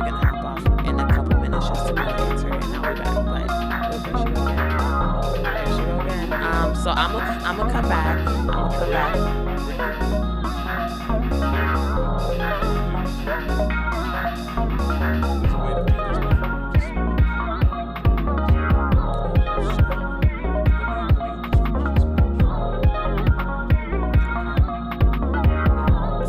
we're gonna hop off in a couple minutes just to answer it. And now we're back. But there she go again. There she go again. So I'm gonna come back. I'm gonna come back.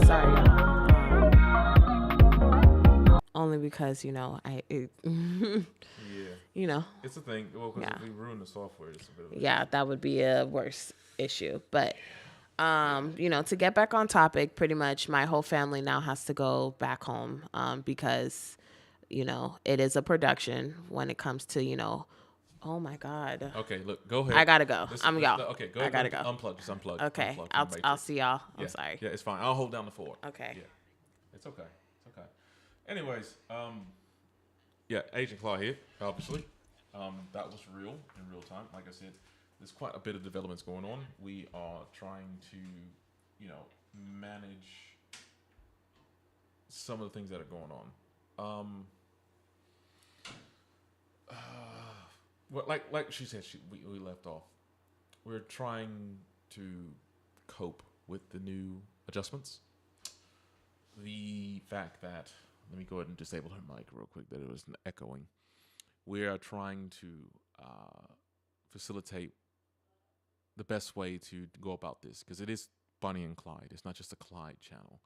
Sorry, y'all. Only because Yeah. It's a thing. Well, because Yeah. if we ruin the software, it's a bit of a Yeah, that would be a worse issue. But to get back on topic, pretty much my whole family now has to go back home because it is a production when it comes to. Oh my God. Okay, look, go ahead. I gotta go. Y'all. Okay, go I ahead. gotta go. Unplug. Just unplug. Okay, Unplug from I'll the I'll Matrix. see y'all. I'm Yeah. sorry. Yeah, it's fine. I'll hold down the fort. Okay. Yeah, it's okay. It's okay. Anyways, yeah, Agent Claw here. Obviously, that was real in real time. Like I said, there's quite a bit of developments going on. We are trying to, manage some of the things that are going on. Well, like she said, we left off. We're trying to cope with the new adjustments. The fact that, let me go ahead and disable her mic real quick, that it was echoing. We are trying to facilitate the best way to go about this, because it is Bonnie and Clyde. It's not just a Clyde channel.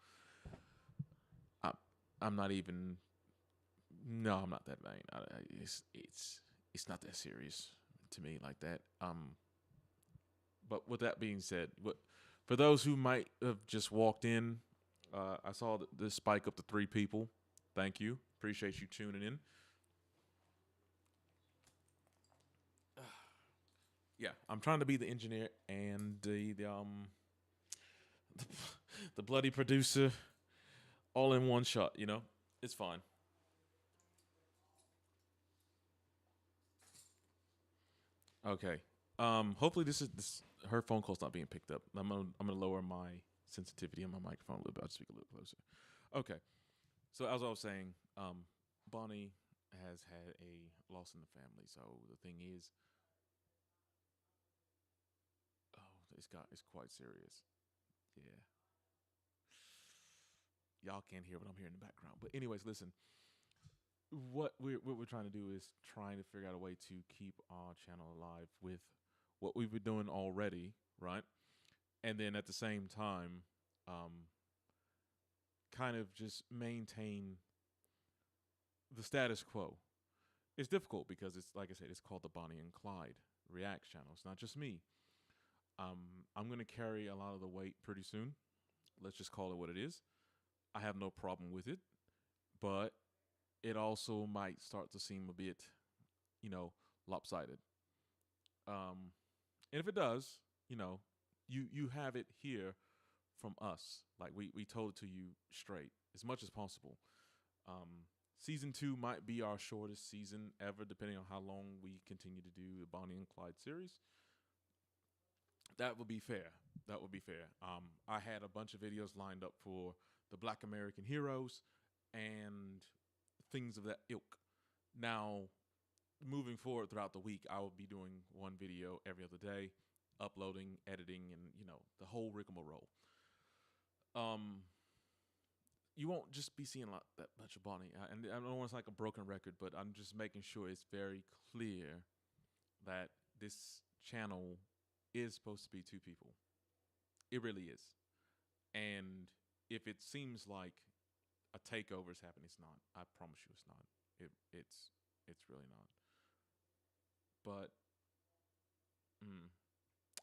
I'm not even. No, I'm not that vain. It's not that serious to me like that. But with that being said, for those who might have just walked in, I saw this spike up to 3 people. Thank you. Appreciate you tuning in. Yeah, I'm trying to be the engineer and the bloody producer, all in one shot. It's fine. Okay. Hopefully her phone call's not being picked up. I'm gonna lower my sensitivity on my microphone a little bit. I'll speak a little closer. Okay. So as I was saying, Bonnie has had a loss in the family. So the thing is, it's quite serious. Yeah. Y'all can't hear what I'm hearing in the background. But anyways, listen. What we're trying to do is trying to figure out a way to keep our channel alive with what we've been doing already, right? And then at the same time, kind of just maintain the status quo. It's difficult because it's, like I said, it's called the Bonnie and Clyde Reacts channel. It's not just me. I'm going to carry a lot of the weight pretty soon. Let's just call it what it is. I have no problem with it, but it also might start to seem a bit, lopsided. And if it does, you have it here from us. Like we told it to you straight as much as possible. Season 2 might be our shortest season ever, depending on how long we continue to do the Bonnie and Clyde series. That would be fair. I had a bunch of videos lined up for the Black American heroes and things of that ilk. Now, moving forward throughout the week, I will be doing one video every other day, uploading, editing, and the whole rigmarole. You won't just be seeing that much of Bonnie, and I don't want to sound like a broken record, but I'm just making sure it's very clear that this channel is supposed to be 2 people. It really is. And if it seems like a takeover is happening, it's not. I promise you, it's not. It's really not. But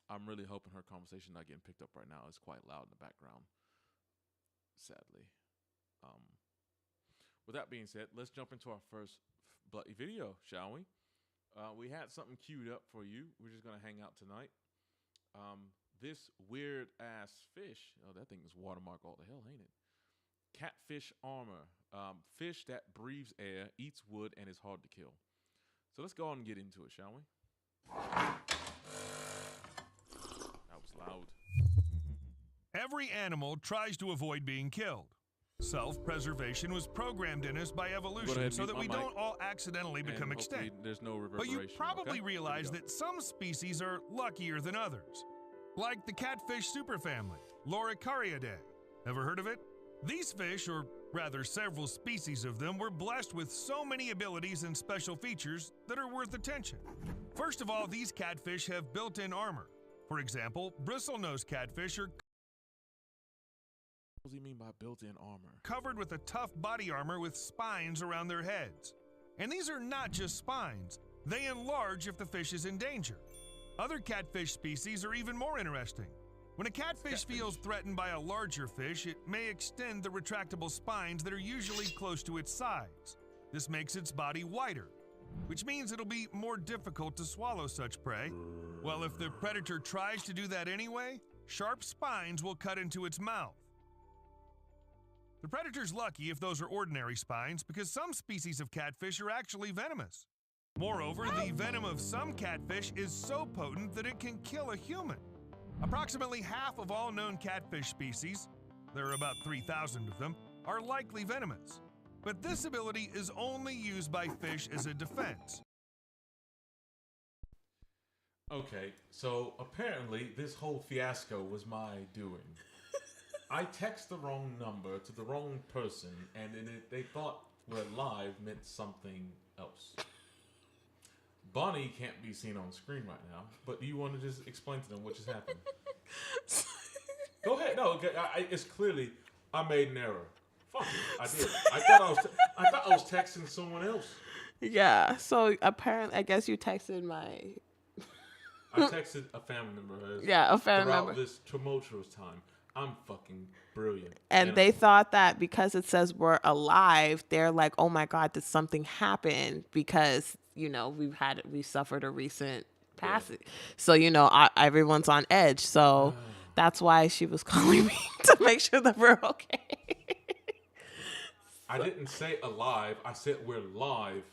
I'm really hoping her conversation not getting picked up right now. It's quite loud in the background, sadly. With that being said, let's jump into our first bloody video, shall we? We had something queued up for you. We're just gonna hang out tonight. This weird ass fish. Oh, that thing is watermark all the hell, ain't it? Catfish armor. Fish that breathes air, eats wood, and is hard to kill. So let's go on and get into it, shall we? That was loud. Every animal tries to avoid being killed. Self-preservation was programmed in us by evolution so that we don't all accidentally become extinct. There's no But reverberation. you probably okay? realize that some species are luckier than others. Like the catfish superfamily, Loricariidae. Ever heard of it? These fish, or rather several species of them, were blessed with so many abilities and special features that are worth attention. First of all, these catfish have built-in armor. For example, bristlenose catfish are What does he mean by built-in armor? covered with a tough body armor with spines around their heads. And these are not just spines. They enlarge if the fish is in danger. Other catfish species are even more interesting. When a catfish feels threatened by a larger fish, it may extend the retractable spines that are usually close to its sides. This makes its body wider, which means it'll be more difficult to swallow such prey. Well, if the predator tries to do that anyway, sharp spines will cut into its mouth. The predator's lucky if those are ordinary spines, because some species of catfish are actually venomous. Moreover, the venom of some catfish is so potent that it can kill a human. Approximately half of all known catfish species, there are about 3,000 of them, are likely venomous. But this ability is only used by fish as a defense. Okay, so apparently this whole fiasco was my doing. I text the wrong number to the wrong person, and they thought we're live meant something else. Bonnie can't be seen on screen right now, but do you want to just explain to them what just happened? Go ahead. No, it's clearly I made an error. Fuck it, I did. I thought I was texting someone else. Yeah. So apparently, I guess you texted my. I texted a family member of hers. Yeah, a family member. Throughout this tumultuous time. I'm fucking brilliant. And they thought that because it says we're alive, they're like, oh my God, did something happen? Because, you know, we suffered a recent passing. Yeah. So, you know, everyone's on edge. So that's why she was calling me to make sure that we're okay. I didn't say alive. I said we're live.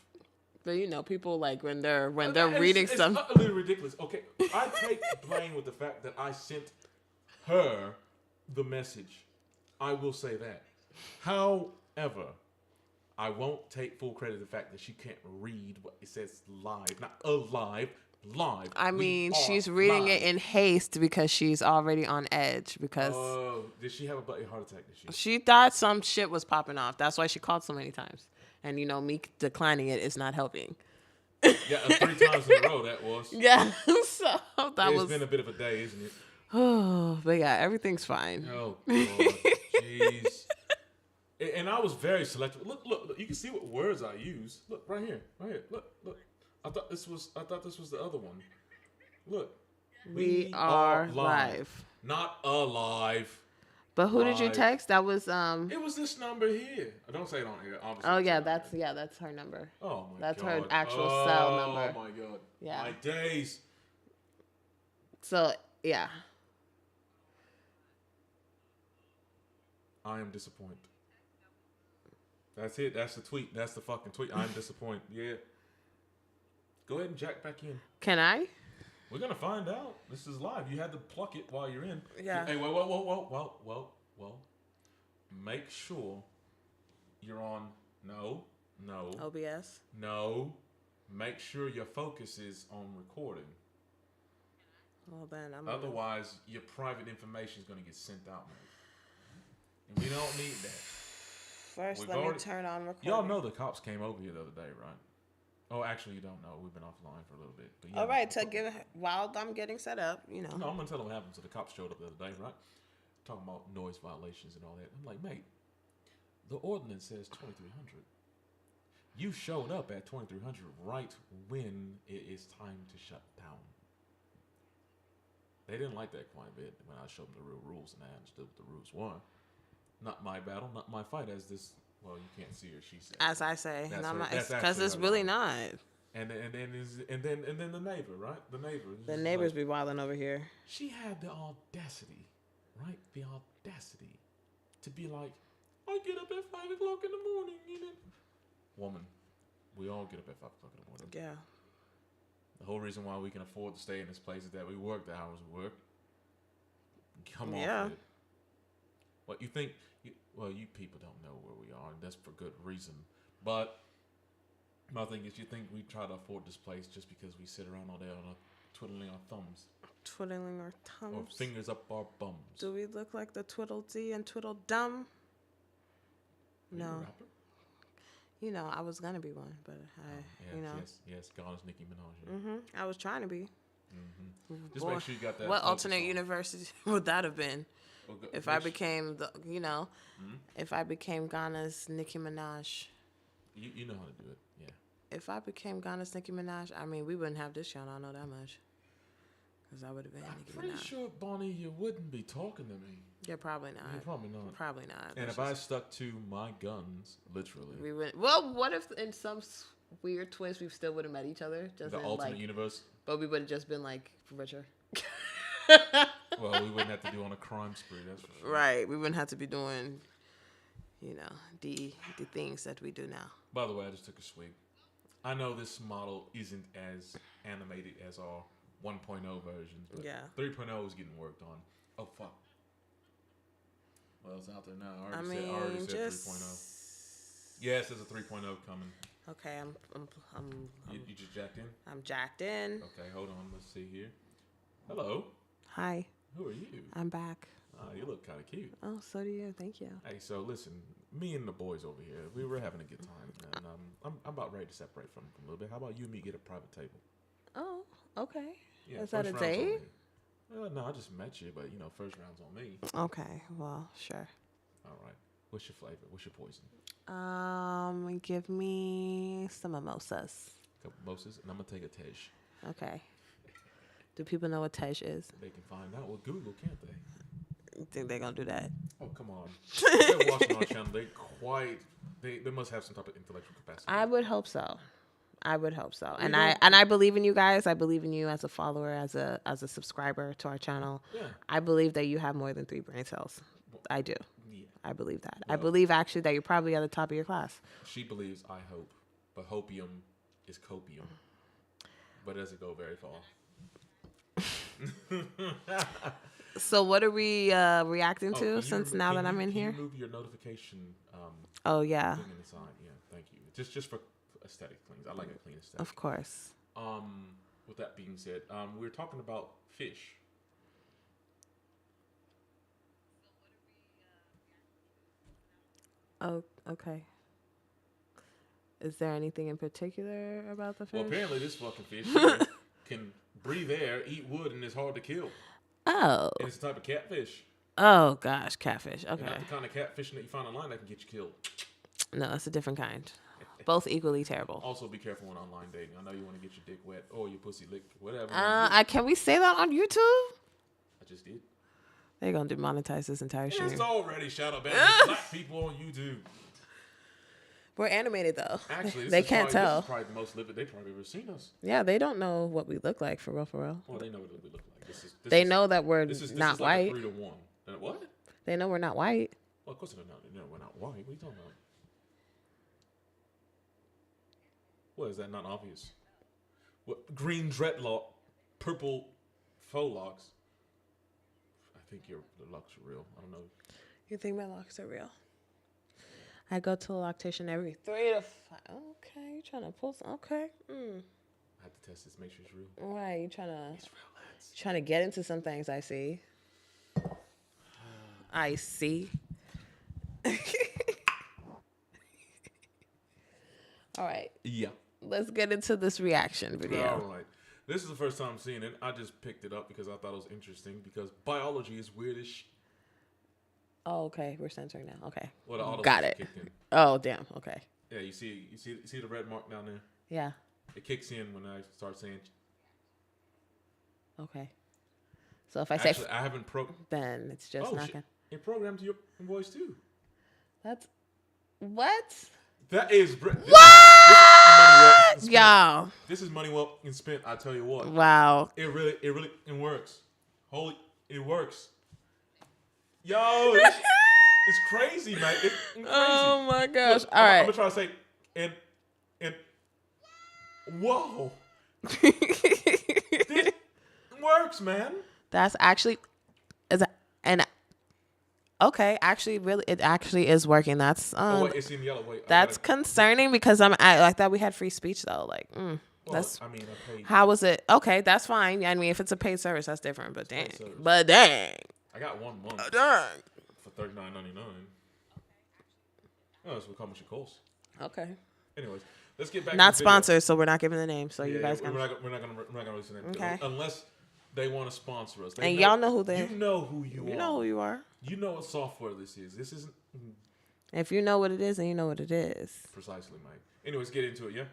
But you know, people like when they're reading some. It's utterly ridiculous. Okay, I take blame with the fact that I sent her the message. I will say that. However, I won't take full credit for the fact that she can't read what it says live, not alive, live. I mean, she's reading it in haste because she's already on edge. Because did she have a bloody heart attack? Did she? She thought some shit was popping off. That's why she called so many times. And you know, me declining it is not helping. Yeah, 3 times in a row that was. Yeah, so it's been a bit of a day, isn't it? Oh, but yeah, everything's fine. Oh, God. Jeez. And I was very selective. Look, you can see what words I use. Look, right here. Look. I thought this was the other one. Look. We are live. Not alive. But who did you text? That was It was this number here. I don't say it on here, obviously. Oh yeah, that's her number. Oh my God. That's her actual cell number. Oh my God. Yeah. My days. So, yeah. I am disappointed. That's it. That's the tweet. That's the fucking tweet. I'm disappointed. Yeah. Go ahead and jack back in. Can I? We're gonna find out. This is live. You had to pluck it while you're in. Yeah. Hey, whoa. Make sure you're on. No. OBS. No. Make sure your focus is on recording. Well then, Otherwise, your private information is gonna get sent out, mate. And we don't need that. First, let me turn on recording. Y'all know the cops came over here the other day, right? Oh, actually, you don't know. We've been offline for a little bit. But yeah, all right, while I'm getting set up, you know. No, I'm gonna tell them what happened. So the cops showed up the other day, right? Talking about noise violations and all that. I'm like, mate, the ordinance says 2300. You showed up at 2300 right when it is time to shut down. They didn't like that quite a bit when I showed them the real rules, and I understood what the rules were. Not my battle, not my fight, as this. Well, you can't see her. She said. As I say, because it's really not. And then the neighbor, right? The neighbors be wilding over here. She had the audacity, right? The audacity to be like, I get up at 5 o'clock in the morning, you know. Woman, we all get up at 5 o'clock in the morning. Yeah. The whole reason why we can afford to stay in this place is that we work the hours of work. Come on. Yeah. What you think Well, you people don't know where we are, and that's for good reason. But my thing is, you think we try to afford this place just because we sit around all day on twiddling our thumbs Twiddling our or thumbs. fingers up our bums? Do we look like the Twiddledee and Tweedledum? Are you a No. rapper? You know, I was gonna be one, but Yes, God is Nicki Minaj. I was trying to be. Just Boy, make sure you got that. what focus alternate on. universe would that have been? If I Which- became if I became Ghana's Nicki Minaj. you know how to do it. Yeah. If I became Ghana's Nicki Minaj, I mean, we wouldn't have this channel. I know that much. Because I would have been I'm Nicki pretty Minaj. sure, Bonnie, you wouldn't be talking to me. Yeah, probably not. You're probably not. Probably not. And That's if I just- stuck to my guns, literally, we would. Well, what if in some weird twist we still would have met each other? Just the in, alternate like, universe, but we would have just been like richer. well, we wouldn't have to do on a crime spree. That's for sure. Right. We wouldn't have to be doing, the things that we do now. By the way, I just took a swig. I know this model isn't as animated as our 1.0 versions, but Yeah. 3.0 is getting worked on. Oh fuck. Well, it's out there now. I I already mean, said 3.0. just. Yes, there's a 3.0 coming. Okay, You just jacked in? I'm jacked in. Okay, hold on. Let's see here. Hello. Hi, Who are you? I'm back. You look kind of cute. Oh, so do you. Thank you. Hey, so listen, me and the boys over here, we were having a good time, and I'm about ready to separate from a little bit. How about you and me get a private table? Oh, okay. Yeah, Is that a first round's on date? me. No, I just met you, but first round's on me. Okay, well, sure. All right. What's your flavor? What's your poison? Give me some mimosas. Couple mimosas, and I'm gonna take a Tej. Okay. Do people know what Tej is? They can find out with Google, can't they? You think they're gonna do that? Oh, come on. If they're watching our channel, they must have some type of intellectual capacity. I would hope so. And don't- I believe in you guys. I believe in you as a follower, as a subscriber to our channel. Yeah. I believe that you have more than 3 brain cells. I do. Yeah. I believe that. I Well- believe actually that you're probably at the top of your class. She believes I hope, but hopium is copium. But it doesn't go very far. So what are we reacting Oh, to can you since remo- now can that I'm you- in can here? you move your notification Oh yeah, thing in the side? Yeah, thank you. Just for aesthetic things. I like a clean aesthetic. of course. With that being said, we're talking about fish. Oh, okay. Is there anything in particular about the fish? Well, apparently this fucking fish here can breathe air, eat wood, and is hard to kill. Oh. And it's a type of catfish. Oh gosh, catfish. And Okay. not the kind of catfishing that you find online that can get you killed. No, it's a different kind. Both equally terrible. Also, be careful when online dating. I know you want to get your dick wet or your pussy licked, whatever. Can we say that on YouTube? I just did. They're gonna demonetize this entire stream. It's already shout out bad black people on YouTube. We're animated though. Actually, they can't This tell. is probably the most livid they've probably ever seen us. Yeah, they don't know what we look like for real. Well, they know what we look like. They know that we're this is not like white. a 3-1. What? They know we're not white. Well, of course they know. They know we're not white. What are you talking about? What, is that not obvious? What, green dreadlock, purple faux locks. I think the locks are real. I don't know. You think my locks are real? I go to a lactation every 3 to 5. Okay, you trying to pull some? Okay. I have to test this, make sure it's real. Right, you trying to It's real, lads. trying to get into some things. I see. I see. All right, Yeah. let's get into this reaction video. All right. This is the first time seeing it. I just picked it up because I thought it was interesting because biology is weird as Oh, okay, we're censoring now. Okay, Well, the auto got censor it. kicked in. Oh, damn. Okay, Yeah, you see the red mark down there? yeah. It kicks in when I start saying. Okay. So if I say Actually, I haven't then it's just not shit. gonna. It programmed your voice too. That's what? That is What? Y'all. Y'all. This is money well spent. I tell you what. Wow. It works. It works. Yo, it's crazy, man. It's crazy. Oh my gosh. Look, All I'm right. gonna try to say and whoa. This works, man. That's actually and Okay, actually, really, it actually is working. That's Oh wait, it's in yellow. Wait, that's concerning because I thought we had free speech though. Like, well, that's I mean, I paid. how was it? Okay, that's fine. I mean, if it's a paid service, that's different. But dang, paid service. but dang, I got 1 month dang. for $39.99. Oh, that's what how much it costs. Okay. Anyways, let's get back. Not to the video. sponsored, so we're not giving the name. So you guys can. we're not gonna release the name. Okay. Unless they want to sponsor us. And y'all know who they. You know who you are. You know who you are. You know what software this is. This isn't If you know what it is, then you know what it is. precisely, Mike. Anyways, get into it, yeah?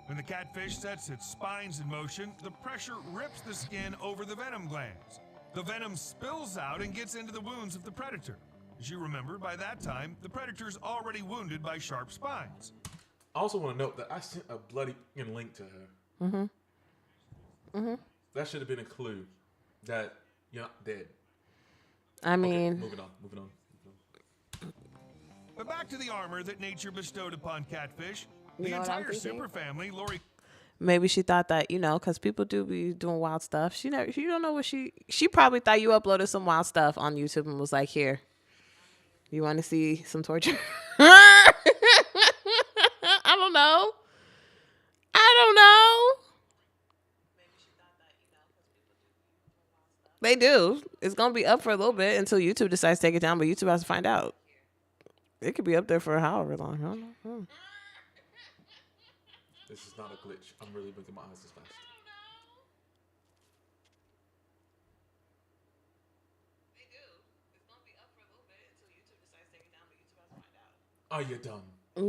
When the catfish sets its spines in motion, the pressure rips the skin over the venom glands. The venom spills out and gets into the wounds of the predator. As you remember, by that time, the predator's already wounded by sharp spines. I also want to note that I sent a bloody link to her. That should have been a clue that you're not dead. I mean, Okay, moving on. But back to the armor that nature bestowed upon catfish. You The know what I'm entire thinking? superfamily, Lori maybe she thought that, because people do be doing wild stuff. You don't know what she probably thought you uploaded some wild stuff on YouTube and was like, here, you want to see some torture? I don't know. They do. It's going to be up for a little bit until YouTube decides to take it down, but YouTube has to find out. It could be up there for however long. I don't know. This is not a glitch. I'm really blinking my eyes this fast. They do. It's going to be up for a little bit until YouTube decides to take it down, but YouTube has to find out. Are you done?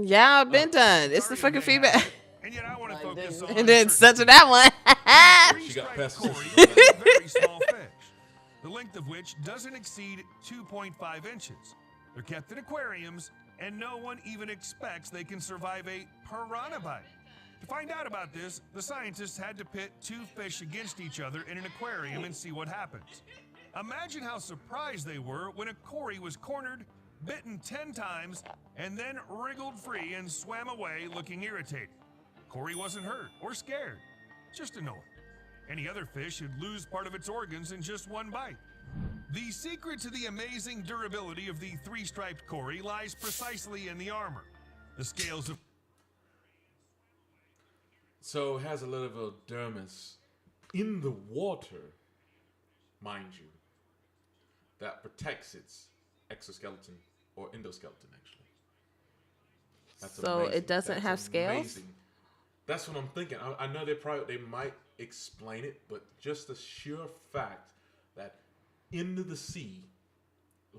Yeah, I've been done. It's the fucking feedback. And yet I want to focus on And then censor that one. She got past Cory this. is a very small fish, the length of which doesn't exceed 2.5 inches. They're kept in aquariums, and no one even expects they can survive a piranha bite. To find out about this, the scientists had to pit 2 fish against each other in an aquarium and see what happens. Imagine how surprised they were when a Cory was cornered, bitten 10 times, and then wriggled free and swam away looking irritated. Cory wasn't hurt or scared, just annoyed. Any other fish would lose part of its organs in just one bite. The secret to the amazing durability of the 3-striped Cory lies precisely in the armor. The scales of So it has a little dermis in the water, mind you, that protects its exoskeleton or endoskeleton, actually. That's So amazing. it doesn't have scales? Amazing. That's what I'm thinking. I know they might explain it, but just the sheer fact that into the sea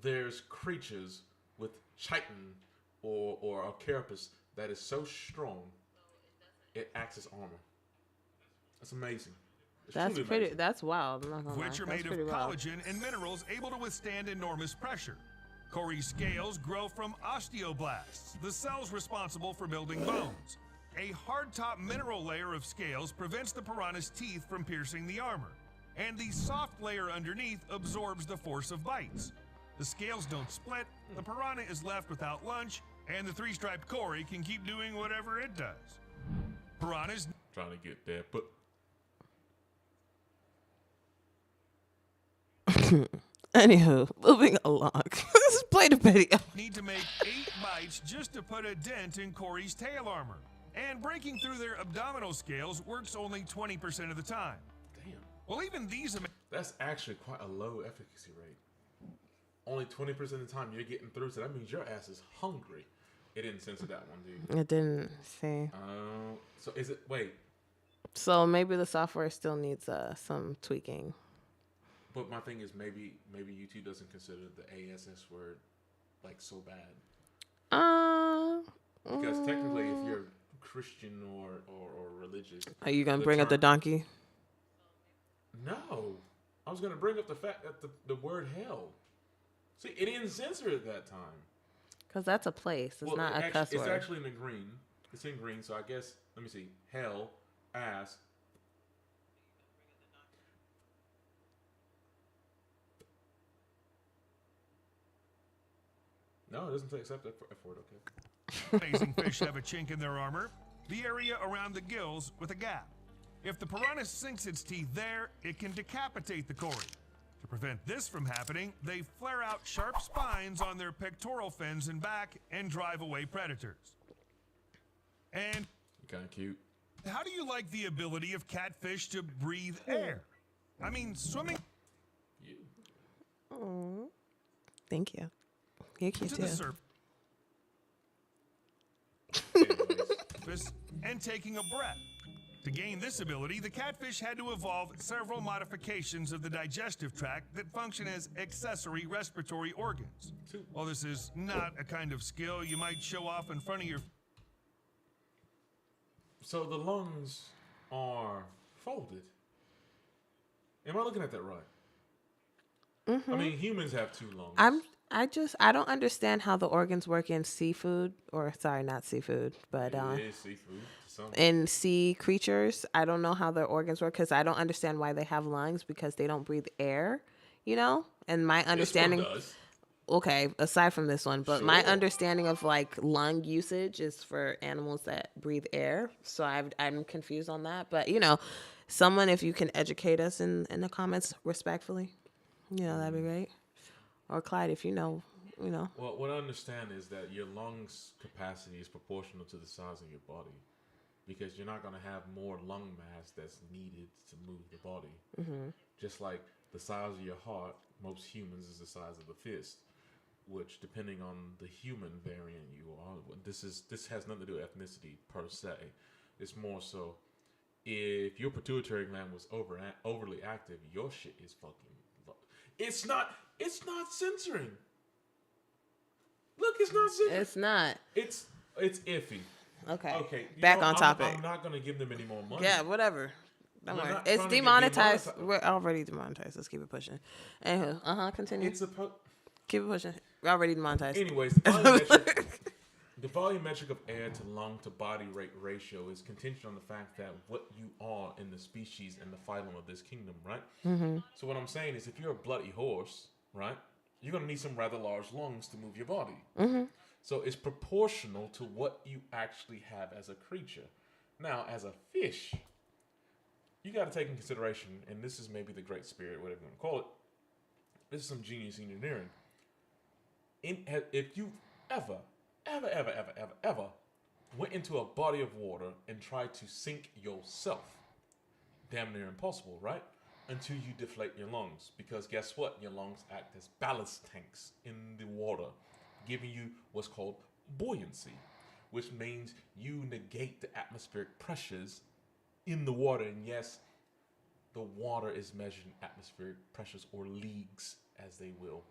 there's creatures with chitin or a carapace that is so strong it acts as armor. That's amazing. It's That's truly pretty. amazing. That's wild. I'm not gonna lie. which are That's made of pretty wild. collagen and minerals able to withstand enormous pressure. Cory's scales grow from osteoblasts, the cells responsible for building bones. A hardtop mineral layer of scales prevents the piranha's teeth from piercing the armor, and the soft layer underneath absorbs the force of bites. The scales don't split, the piranha is left without lunch, and the 3-striped Cory can keep doing whatever it does. Piranhas Trying to get there, but Anywho, moving along. Let's play the video. need to make 8 bites just to put a dent in Cory's tail armor. And breaking through their abdominal scales works only 20% of the time. damn, Well, even these that's actually quite a low efficacy rate. Only 20% of the time you're getting through, so that means your ass is hungry. It didn't censor that one, dude. It didn't say. So is it? Wait, So maybe the software still needs some tweaking. but my thing is maybe YouTube doesn't consider the ASS word like so bad because technically, if you're Christian or religious, Are you gonna the bring up the term- donkey? No, I was gonna bring up the fact that the word hell. See, it didn't censor it that time. Because that's a place. It's not a cuss It's word. actually in the green. It's in green, so I guess let me see. Hell, ass. No, it doesn't say accept F word. Okay. amazing fish have a chink in their armor, the area around the gills with a gap. If the piranha sinks its teeth there, it can decapitate the Cory. To prevent this from happening, they flare out sharp spines on their pectoral fins and back and drive away predators. And Kind of cute. how do you like the ability of catfish to breathe air? I mean, swimming Oh, thank you. You're cute to too. the surface and taking a breath. To gain this ability, the catfish had to evolve several modifications of the digestive tract that function as accessory respiratory organs. While this is not a kind of skill you might show off in front of your... So the lungs are folded. Am I looking at that right? Mm-hmm. I mean, humans have two lungs. I don't understand how the organs work in seafood, or sorry, not seafood, but It is seafood. in sea creatures. I don't know how their organs work because I don't understand why they have lungs because they don't breathe air, you know? And my understanding, This one does. okay, aside from this one, but my Sure. understanding of like lung usage is for animals that breathe air. So I'm confused on that. But, you know, someone, if you can educate us in the comments respectfully, you know, that'd be great. Or Clyde, if you know. Well, what I understand is that your lungs capacity is proportional to the size of your body, because you're not going to have more lung mass that's needed to move the body. Mm-hmm. Just like the size of your heart, most humans is the size of the fist, which depending on the human variant you are, this has nothing to do with ethnicity per se. It's more so if your pituitary gland was overly active, your shit is fucking. It's not censoring. Look, it's not censoring. It's not. It's iffy. Okay. Okay. Back on topic. I'm not gonna give them any more money. Yeah, whatever. Don't We're worry. not It's trying to get demonetized. demonetized. We're already demonetized. Let's keep it pushing. Anywho, continue. Keep it pushing. We're already demonetized. Anyways, the volumetric of air to lung to body rate ratio is contingent on the fact that what you are in the species and the phylum of this kingdom, right? Mm-hmm. So what I'm saying is, if you're a bloody horse, right, you're gonna need some rather large lungs to move your body. Mm-hmm. So it's proportional to what you actually have as a creature. Now, as a fish, you got to take in consideration, and this is maybe the Great Spirit, whatever you want to call it. This is some genius engineering. If you ever went into a body of water and tried to sink yourself, damn near impossible, right? Until you deflate your lungs. Because guess what? Your lungs act as ballast tanks in the water, giving you what's called buoyancy, which means you negate the atmospheric pressures in the water. And yes, the water is measured in atmospheric pressures, or leagues, as they will.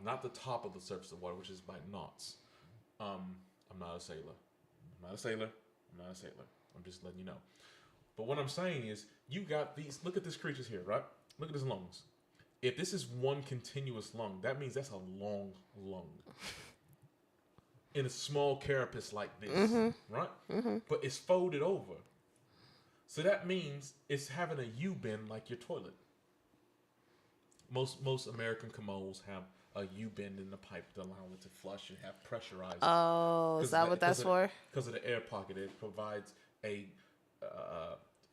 Not the top of the surface of water, which is by knots. I'm not a sailor. I'm just letting you know. But what I'm saying is, you got these, look at these creatures here, right? Look at his lungs. If this is one continuous lung, that means that's a long lung. In a small carapace like this, right? Mm-hmm. But it's folded over. So that means it's having a U-bend like your toilet. Most American commodes have a U-bend in the pipe to allow it to flush and have pressurized. Oh, is that what that's for? Because of the air pocket, it provides a...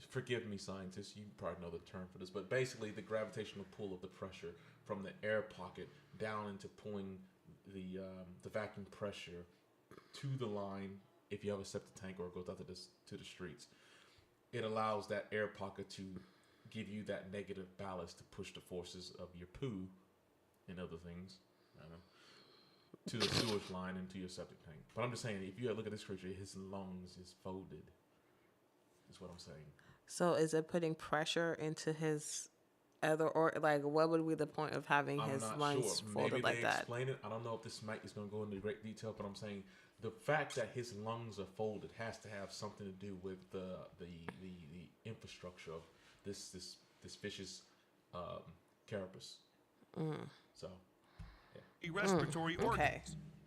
forgive me, scientists, you probably know the term for this, but basically the gravitational pull of the pressure from the air pocket down into pulling the vacuum pressure to the line, if you have a septic tank, or it goes out to the streets. It allows that air pocket to give you that negative ballast to push the forces of your poo and other things, to the sewage line and to your septic tank. But I'm just saying, if you look at this creature, his lungs is folded. Is what I'm saying. So is it putting pressure into his other, or like, what would be the point of having his lungs folded like that? Explain it. I don't know if this mic is going to go into great detail, but I'm saying the fact that his lungs are folded has to have something to do with the infrastructure of this fish's carapace. So, yeah. Respiratory organs. Okay.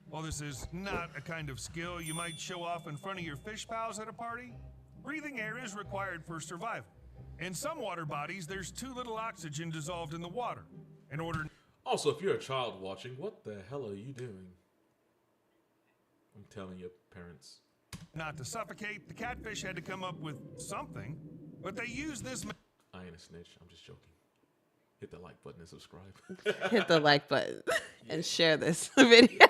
While this is not a kind of skill you might show off in front of your fish pals at a party, breathing air is required for survival. In some water bodies, there's too little oxygen dissolved in the water. In order... Also, if you're a child watching, what the hell are you doing? I'm telling your parents. Not to suffocate, the catfish had to come up with something, but they used this... I ain't a snitch. I'm just joking. Hit the like button and subscribe. Hit the like button and share this video.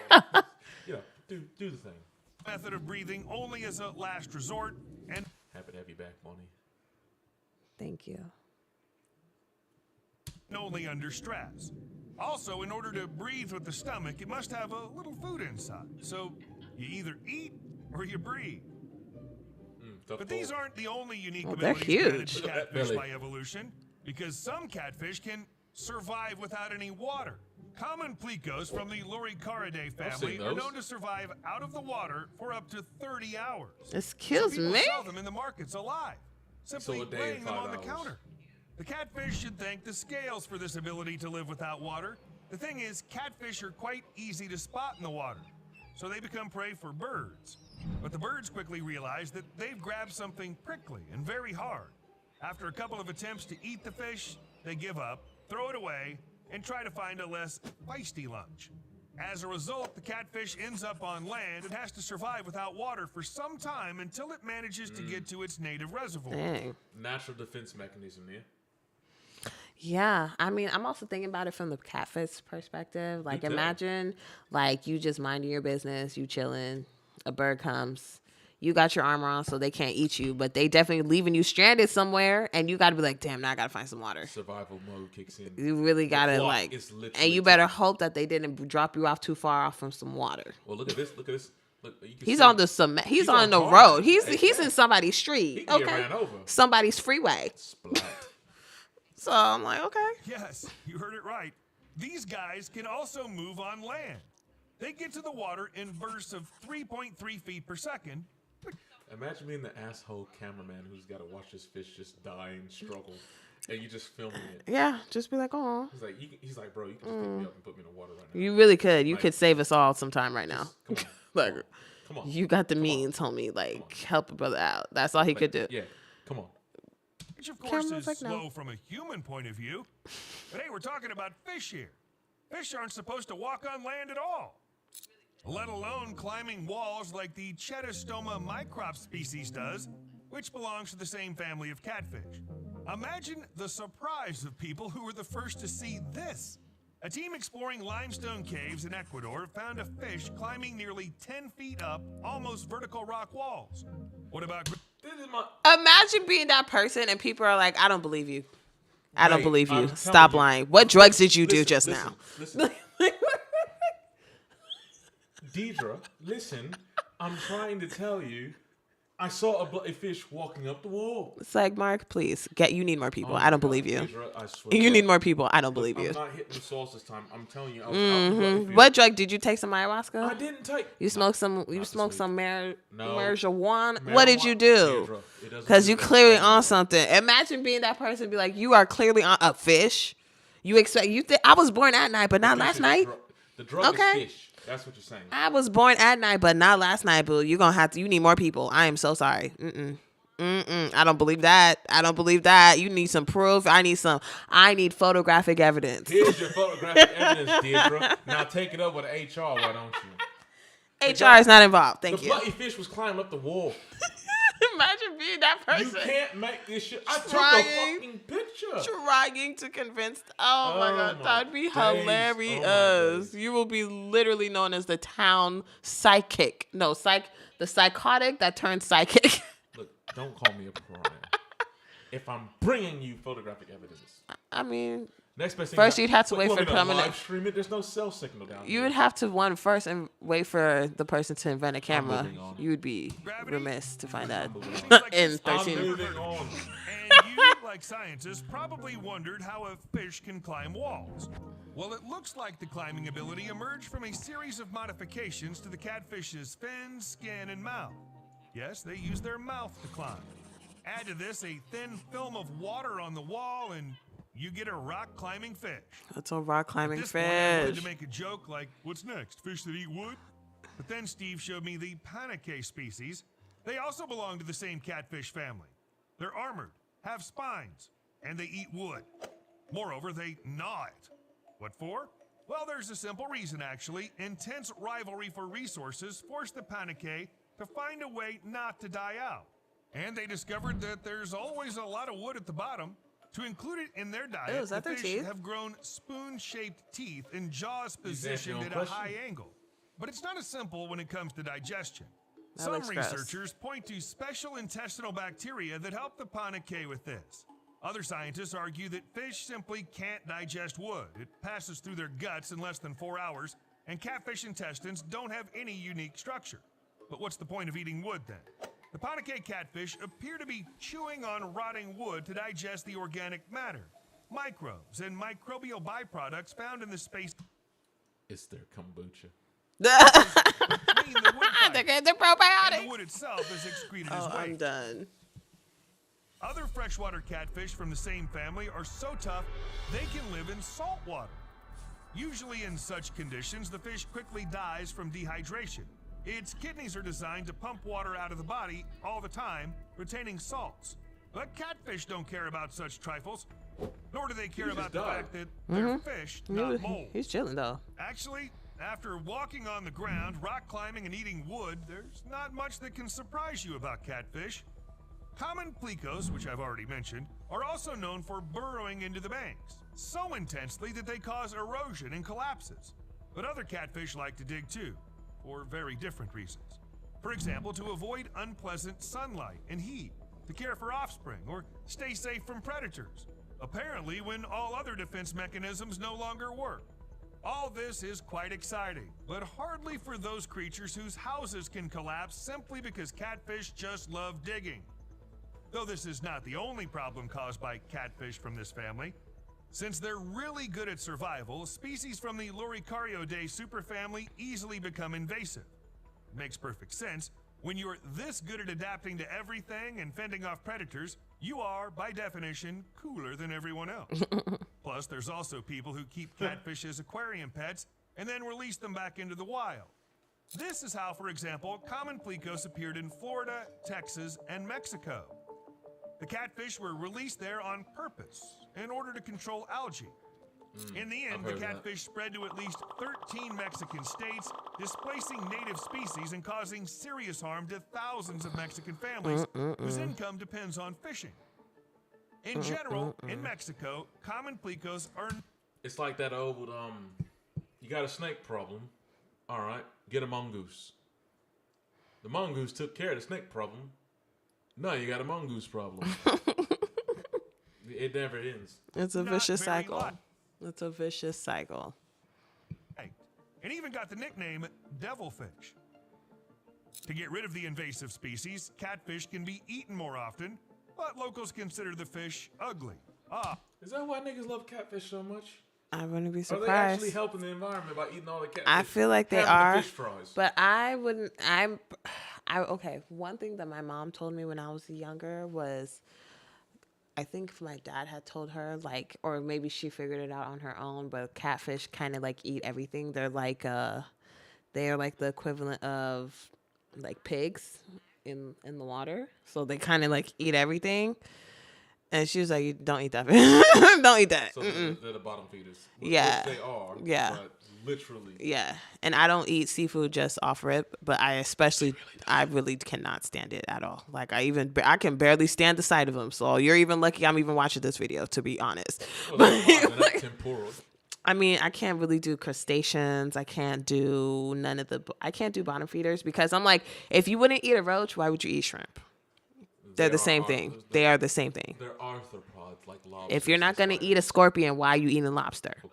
Do the thing. Method of breathing only as a last resort and Happy to have you back, Bonnie. Thank you. only under stress. Also, in order to breathe with the stomach, it must have a little food inside. So you either eat or you breathe. But these aren't the only unique they're abilities granted huge. to catfish by evolution, because some catfish can survive without any water. Common plecos from the Loricaridae family are known to survive out of the water for up to 30 hours. Excuse People me? sell them in the markets alive, simply So a day laying and them 5 on the hours. counter. The catfish should thank the scales for this ability to live without water. The thing is, catfish are quite easy to spot in the water, so they become prey for birds. But the birds quickly realize that they've grabbed something prickly and very hard. After a couple of attempts to eat the fish, they give up, throw it away, and try to find a less feisty lunch. As a result, the catfish ends up on land and has to survive without water for some time until it manages to get to its native reservoir. Dang. Natural defense mechanism there. Yeah, I mean, I'm also thinking about it from the catfish perspective. Like, tell. imagine, like, you just minding your business, you chilling, a bird comes, you got your armor on so they can't eat you, but they definitely leaving you stranded somewhere, and you got to be like, damn, now I got to find some water. Survival mode kicks in. You really got to, clock like, is literally and you better hope that they didn't drop you off too far off from some water. Well, look at this. Look, you can He's see on the cement. He's on the tarmac. road. He's Exactly. in somebody's He street. can Okay, get ran over. somebody's freeway. Splat. So I'm like, okay. Yes, you heard it right. These guys can also move on land. They get to the water in bursts of 3.3 feet per second. Imagine being the asshole cameraman who's got to watch his fish just die and struggle, and you just filming it. Yeah, just be like, oh. He's like, bro, you can just pick me up and put me in the water right now. You really could. You Like, could save us all sometime right now. Come on, Like, come on. you got the means, homie. Like, help a brother out. That's all he could do. Yeah, come on. Which, of course, Camera's is like, no. slow from a human point of view. But hey, we're talking about fish here. Fish aren't supposed to walk on land at all, let alone climbing walls like the Chetostoma microp species does, which belongs to the same family of catfish. Imagine the surprise of people who were the first to see this. A team exploring limestone caves in Ecuador found a fish climbing nearly 10 feet up almost vertical rock walls. What about... This is my. Imagine being that person and people are like, I don't believe you. I don't Wait, believe you. I'm Stop telling you. lying. What drugs did you do Listen, just listen, now? Listen. Deidre, listen. I'm trying to tell you. I saw a bloody fish walking up the wall. It's like, Mark, please. You need more people. Oh I don't my believe God, you. Deidre, I swear You to need God. more people. I don't believe you. I'm not hitting the sauce this time. I'm telling you. I was out the bloody fish. What drug did you take? Some ayahuasca? I didn't take. You smoked some. You this smoked week. some No. marijuana. What did you do? Deidre, it doesn't Because do you that. clearly on something. Imagine being that person. And be like, you are clearly on a fish. You expect you think I was born at night, but not Fish last is night. The drug Okay. is fish. That's what you're saying. I was born at night, but not last night, boo. You're gonna have to. You need more people. I am so sorry. I don't believe that. I don't believe that. You need some proof. I need photographic evidence. Here's your photographic evidence, Deidre. Now take it up with HR, why don't you? HR is not involved. Thank The you. bloody fish was climbing up the wall. Imagine being that You person. can't make this shit. I took Trying. a fucking picture. Trying to convince. Oh my Oh god, my that'd be days. Oh my hilarious. days. You will be literally known as the town psychic. No, the psychotic that turned psychic. Look, don't call me a pariah. If I'm bringing you photographic evidence. I mean, Next best thing. First you'd have to wait for permanent. permanent- Live stream it. There's no cell signal down you here. would have to first and wait for the person to invent a camera. moving on. You would be Gravity? remiss to find that moving on. Seems like in this- I'm 13. moving on. And you, like scientists, probably wondered how a fish can climb walls. Well, it looks like the climbing ability emerged from a series of modifications to the catfish's fins, skin, and mouth. Yes, they use their mouth to climb. Add to this a thin film of water on the wall, and you get a rock climbing fish. That's a rock climbing At this point, I wanted fish. to make a joke like, what's next? Fish that eat wood? But then Steve showed me the panique species. They also belong to the same catfish family. They're armored, have spines, and they eat wood. Moreover, they gnaw it. What for? Well, there's a simple reason, actually. Intense rivalry for resources forced the panique to find a way not to die out. And they discovered that there's always a lot of wood at the bottom. To include it in their diet, Ew, is that the their fish teeth? have grown spoon-shaped teeth and jaws Is that your positioned own at a question? high angle. But it's not as simple when it comes to digestion. That Some looks gross. researchers point to special intestinal bacteria that help the Panake with this. Other scientists argue that fish simply can't digest wood. It passes through their guts in less than 4 hours, and catfish intestines don't have any unique structure. But what's the point of eating wood then? The Panake catfish appear to be chewing on rotting wood to digest the organic matter, microbes, and microbial byproducts found in the space It's their kombucha. between the wood They're fiber, getting their and the probiotics. wood itself is excreted as Oh, waste. I'm done. Other freshwater catfish from the same family are so tough they can live in salt water. Usually in such conditions, the fish quickly dies from dehydration. Its kidneys are designed to pump water out of the body all the time, retaining salts. But catfish don't care about such trifles, nor do they care just about the died. fact that they're fish, not mold. He's chilling though. Actually, after walking on the ground, rock climbing, and eating wood, there's not much that can surprise you about catfish. Common plecos, which I've already mentioned, are also known for burrowing into the banks, so intensely that they cause erosion and collapses. But other catfish like to dig too, for very different reasons. For example, to avoid unpleasant sunlight and heat, to care for offspring, or stay safe from predators. Apparently, when all other defense mechanisms no longer work. All this is quite exciting, but hardly for those creatures whose houses can collapse simply because catfish just love digging. Though this is not the only problem caused by catfish from this family. Since they're really good at survival, species from the Loricariidae superfamily easily become invasive. It makes perfect sense. When you're this good at adapting to everything and fending off predators, you are, by definition, cooler than everyone else. Plus, there's also people who keep catfish as aquarium pets and then release them back into the wild. This is how, for example, common plecos appeared in Florida, Texas, and Mexico. The catfish were released there on purpose in order to control algae. In the end, the heard that. catfish spread to at least 13 Mexican states, displacing native species and causing serious harm to thousands of Mexican families whose income depends on fishing. In general, in Mexico, common plecos are It's like that old, you got a snake problem. All right, get a mongoose. The mongoose took care of the snake problem. Now you got a mongoose problem. It never ends. It's a not vicious very cycle. liked, It's a vicious cycle. and even got the nickname devilfish. To get rid of the invasive species, catfish can be eaten more often, but locals consider the fish ugly. Is that why niggas love catfish so much? I wouldn't be Are surprised. they actually helping the environment by eating all the catfish? I feel like they Having the are, fish fries. but I wouldn't. Okay. One thing that my mom told me when I was younger was, I think if my dad had told her, like, or maybe she figured it out on her own, but catfish kind of like eat everything. They are like the equivalent of like pigs in the water. So they kind of like eat everything. And she was like, "You don't eat that fish. Don't eat that." So they're the bottom feeders. Yeah. Which they are. Yeah. But literally. Yeah, and I don't eat seafood just off rip, but I really cannot stand it at all. Like I can barely stand the sight of them. So you're even lucky I'm even watching this video, to be honest. Well, that's fine. They're not tempura. I mean, I can't really do crustaceans. I can't do I can't do bottom feeders because I'm like, if you wouldn't eat a roach, why would you eat shrimp? They're the same thing. They are the same thing. They're arthropods, like lobsters. If you're not and gonna spiders. eat a scorpion, why are you eating lobster? Well, people